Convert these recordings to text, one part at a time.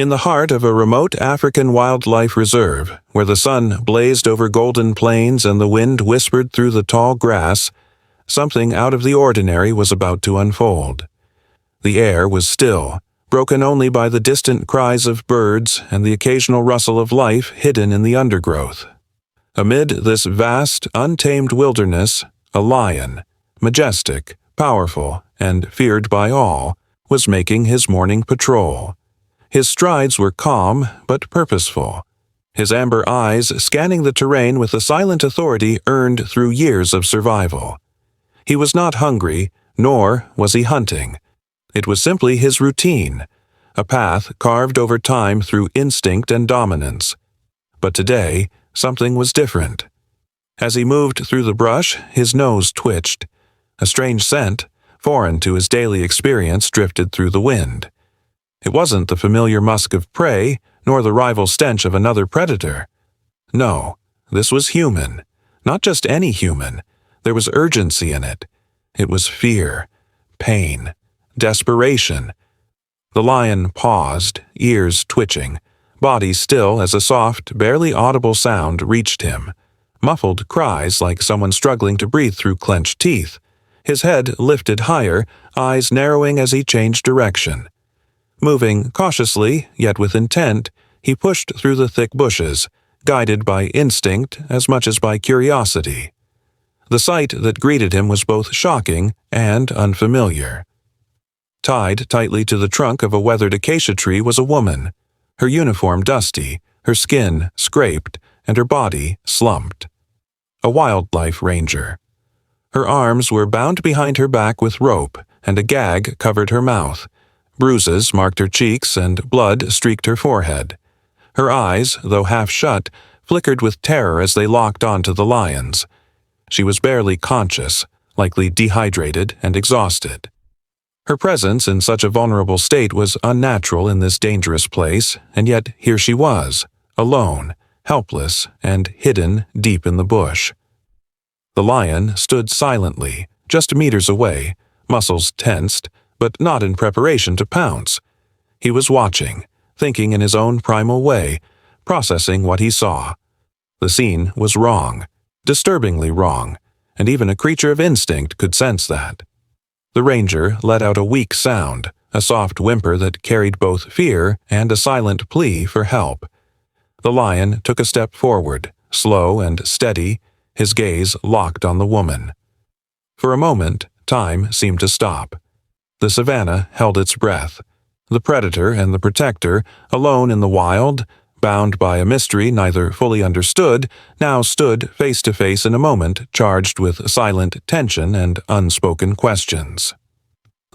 In the heart of a remote African wildlife reserve, where the sun blazed over golden plains and the wind whispered through the tall grass, something out of the ordinary was about to unfold. The air was still, broken only by the distant cries of birds and the occasional rustle of life hidden in the undergrowth. Amid this vast, untamed wilderness, a lion, majestic, powerful, and feared by all, was making his morning patrol. His strides were calm but purposeful, his amber eyes scanning the terrain with the silent authority earned through years of survival. He was not hungry, nor was he hunting. It was simply his routine, a path carved over time through instinct and dominance. But today, something was different. As he moved through the brush, his nose twitched. A strange scent, foreign to his daily experience, drifted through the wind. It wasn't the familiar musk of prey, nor the rival stench of another predator. No, this was human. Not just any human. There was urgency in it. It was fear, pain, desperation. The lion paused, ears twitching, body still as a soft, barely audible sound reached him. Muffled cries like someone struggling to breathe through clenched teeth. His head lifted higher, eyes narrowing as he changed direction. Moving cautiously, yet with intent, he pushed through the thick bushes, guided by instinct as much as by curiosity. The sight that greeted him was both shocking and unfamiliar. Tied tightly to the trunk of a weathered acacia tree was a woman, her uniform dusty, her skin scraped, and her body slumped. A wildlife ranger. Her arms were bound behind her back with rope, and a gag covered her mouth. Bruises marked her cheeks, and blood streaked her forehead. Her eyes, though half shut, flickered with terror as they locked onto the lion's. She was barely conscious, likely dehydrated and exhausted. Her presence in such a vulnerable state was unnatural in this dangerous place, and yet here she was, alone, helpless, and hidden deep in the bush. The lion stood silently, just meters away, muscles tensed, but not in preparation to pounce. He was watching, thinking in his own primal way, processing what he saw. The scene was wrong, disturbingly wrong, and even a creature of instinct could sense that. The ranger let out a weak sound, a soft whimper that carried both fear and a silent plea for help. The lion took a step forward, slow and steady, his gaze locked on the woman. For a moment, time seemed to stop. The savanna held its breath. The predator and the protector, alone in the wild, bound by a mystery neither fully understood, now stood face to face in a moment charged with silent tension and unspoken questions.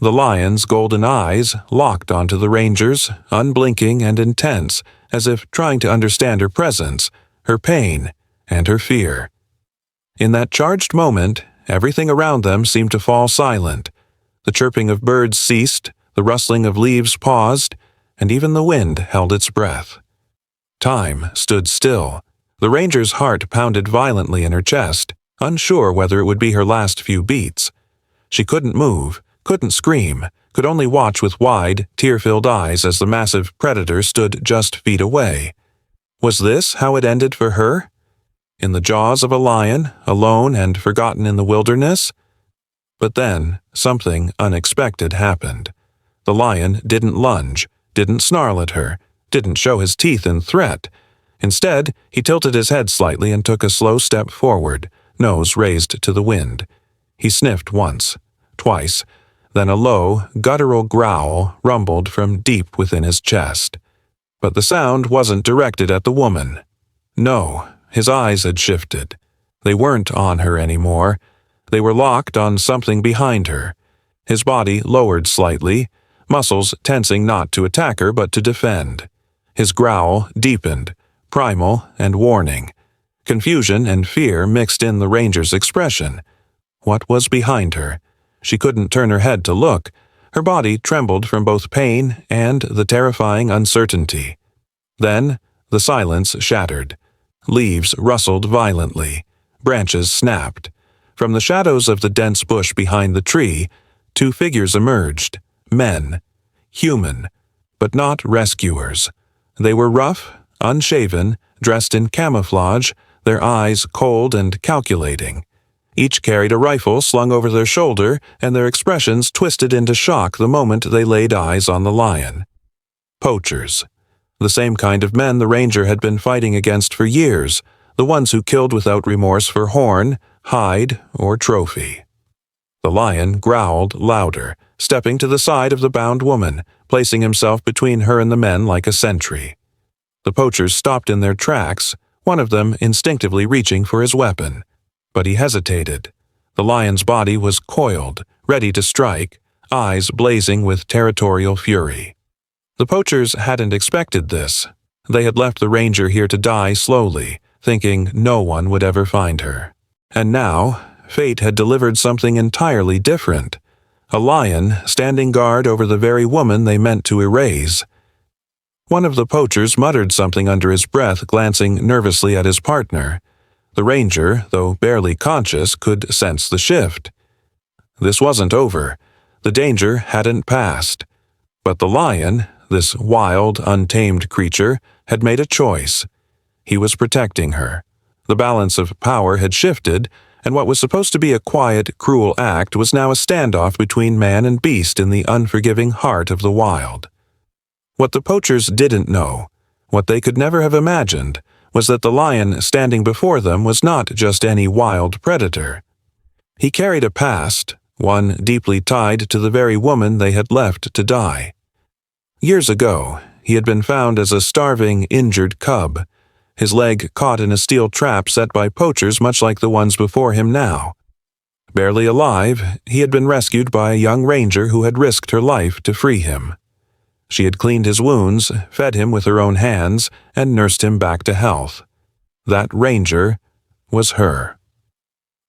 The lion's golden eyes locked onto the ranger's, unblinking and intense, as if trying to understand her presence, her pain, and her fear. In that charged moment, everything around them seemed to fall silent. The chirping of birds ceased, the rustling of leaves paused, and even the wind held its breath. Time stood still. The ranger's heart pounded violently in her chest, unsure whether it would be her last few beats. She couldn't move, couldn't scream, could only watch with wide, tear-filled eyes as the massive predator stood just feet away. Was this how it ended for her? In the jaws of a lion, alone and forgotten in the wilderness? But then, something unexpected happened. The lion didn't lunge, didn't snarl at her, didn't show his teeth in threat. Instead, he tilted his head slightly and took a slow step forward, nose raised to the wind. He sniffed once, twice, then a low, guttural growl rumbled from deep within his chest. But the sound wasn't directed at the woman. No, his eyes had shifted. They weren't on her anymore. They were locked on something behind her. His body lowered slightly, muscles tensing not to attack her but to defend. His growl deepened, primal and warning. Confusion and fear mixed in the ranger's expression. What was behind her? She couldn't turn her head to look. Her body trembled from both pain and the terrifying uncertainty. Then, the silence shattered. Leaves rustled violently. Branches snapped. From the shadows of the dense bush behind the tree, two figures emerged. Men. Human. but not rescuers. They were rough, unshaven, dressed in camouflage, their eyes cold and calculating. Each carried a rifle slung over their shoulder, and their expressions twisted into shock the moment they laid eyes on the lion. Poachers. The same kind of men the ranger had been fighting against for years, the ones who killed without remorse for horn, hide, or trophy. The lion growled louder, stepping to the side of the bound woman, placing himself between her and the men like a sentry. The poachers stopped in their tracks, one of them instinctively reaching for his weapon. But he hesitated. The lion's body was coiled, ready to strike, eyes blazing with territorial fury. The poachers hadn't expected this. They had left the ranger here to die slowly, thinking no one would ever find her. And now, fate had delivered something entirely different. A lion standing guard over the very woman they meant to erase. One of the poachers muttered something under his breath, glancing nervously at his partner. The ranger, though barely conscious, could sense the shift. This wasn't over. The danger hadn't passed. But the lion, this wild, untamed creature, had made a choice. He was protecting her. The balance of power had shifted, and what was supposed to be a quiet, cruel act was now a standoff between man and beast in the unforgiving heart of the wild. What the poachers didn't know, what they could never have imagined, was that the lion standing before them was not just any wild predator. He carried a past, one deeply tied to the very woman they had left to die. Years ago, he had been found as a starving, injured cub, his leg caught in a steel trap set by poachers much like the ones before him now. Barely alive, he had been rescued by a young ranger who had risked her life to free him. She had cleaned his wounds, fed him with her own hands, and nursed him back to health. That ranger was her.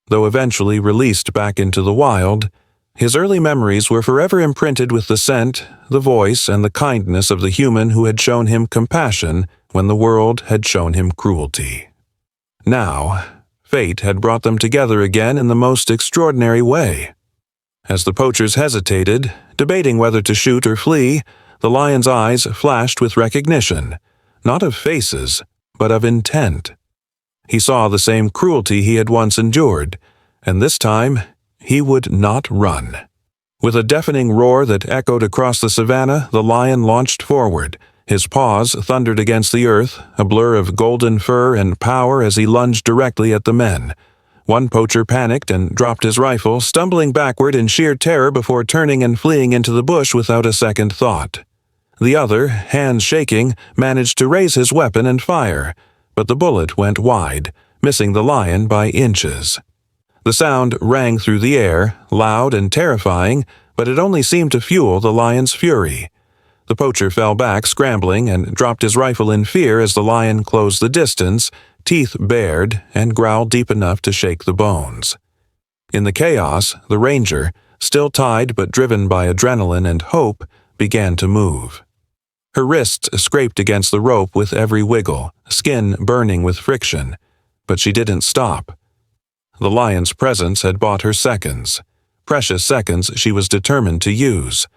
Though eventually released back into the wild, his early memories were forever imprinted with the scent, the voice, and the kindness of the human who had shown him compassion when the world had shown him cruelty. Now, fate had brought them together again in the most extraordinary way. As the poachers hesitated, debating whether to shoot or flee, the lion's eyes flashed with recognition, not of faces, but of intent. He saw the same cruelty he had once endured, and this time he would not run. With a deafening roar that echoed across the savannah, the lion launched forward. His paws thundered against the earth, a blur of golden fur and power as he lunged directly at the men. One poacher panicked and dropped his rifle, stumbling backward in sheer terror before turning and fleeing into the bush without a second thought. The other, hands shaking, managed to raise his weapon and fire, but the bullet went wide, missing the lion by inches. The sound rang through the air, loud and terrifying, but it only seemed to fuel the lion's fury. The poacher fell back, scrambling, and dropped his rifle in fear as the lion closed the distance, teeth bared, and growled deep enough to shake the bones. In the chaos, the ranger, still tied but driven by adrenaline and hope, began to move. Her wrists scraped against the rope with every wiggle, skin burning with friction, but she didn't stop. The lion's presence had bought her seconds, precious seconds she was determined to use.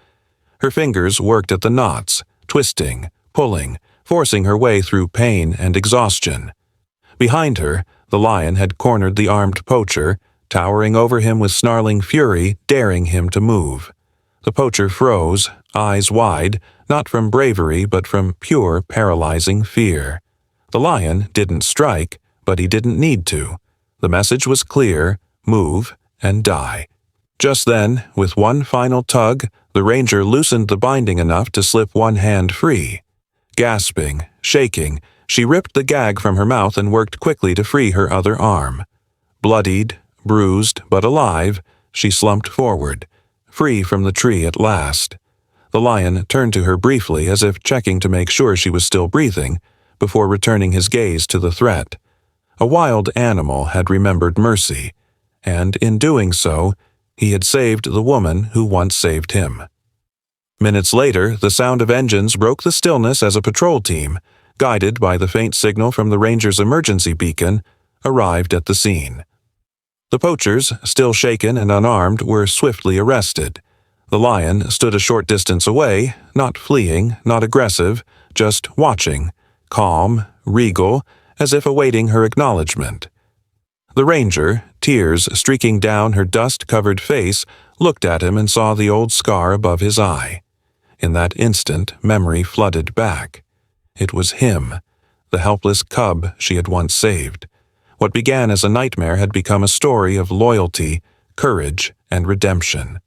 Her fingers worked at the knots, twisting, pulling, forcing her way through pain and exhaustion. Behind her, the lion had cornered the armed poacher, towering over him with snarling fury, daring him to move. The poacher froze, eyes wide, not from bravery but from pure, paralyzing fear. The lion didn't strike, but he didn't need to. The message was clear: move and die. Just then, with one final tug, the ranger loosened the binding enough to slip one hand free. Gasping, shaking, she ripped the gag from her mouth and worked quickly to free her other arm. Bloodied, bruised, but alive, she slumped forward, free from the tree at last. The lion turned to her briefly as if checking to make sure she was still breathing, before returning his gaze to the threat. A wild animal had remembered mercy, and in doing so, he had saved the woman who once saved him. Minutes later, the sound of engines broke the stillness as a patrol team, guided by the faint signal from the ranger's emergency beacon, arrived at the scene. The poachers, still shaken and unarmed, were swiftly arrested. The lion stood a short distance away, not fleeing, not aggressive, just watching, calm, regal, as if awaiting her acknowledgement. The ranger, tears streaking down her dust-covered face, looked at him and saw the old scar above his eye. In that instant, memory flooded back. It was him, the helpless cub she had once saved. What began as a nightmare had become a story of loyalty, courage, and redemption.